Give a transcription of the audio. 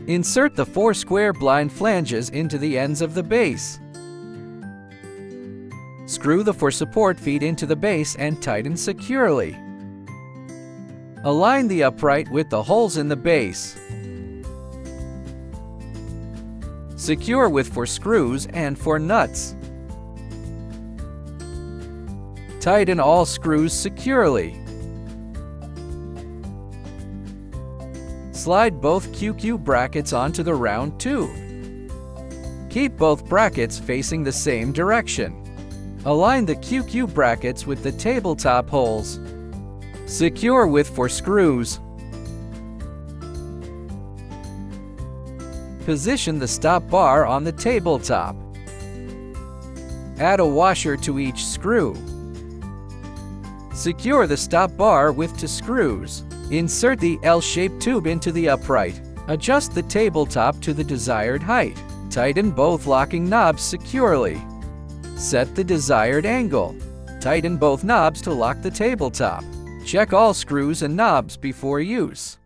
Insert the 4 square blind flanges into the ends of the base. Screw the 4 support feet into the base and tighten securely. Align the upright with the holes in the base. Secure with 4 screws and 4 nuts. Tighten all screws securely. Slide both QQ brackets onto the round tube. Keep both brackets facing the same direction. Align the QQ brackets with the tabletop holes. Secure with 4 screws. Position the stop bar on the tabletop. Add a washer to each screw. Secure the stop bar with 2 screws. Insert the L-shaped tube into the upright. Adjust the tabletop to the desired height. Tighten both locking knobs securely. Set the desired angle. Tighten both knobs to lock the tabletop. Check all screws and knobs before use.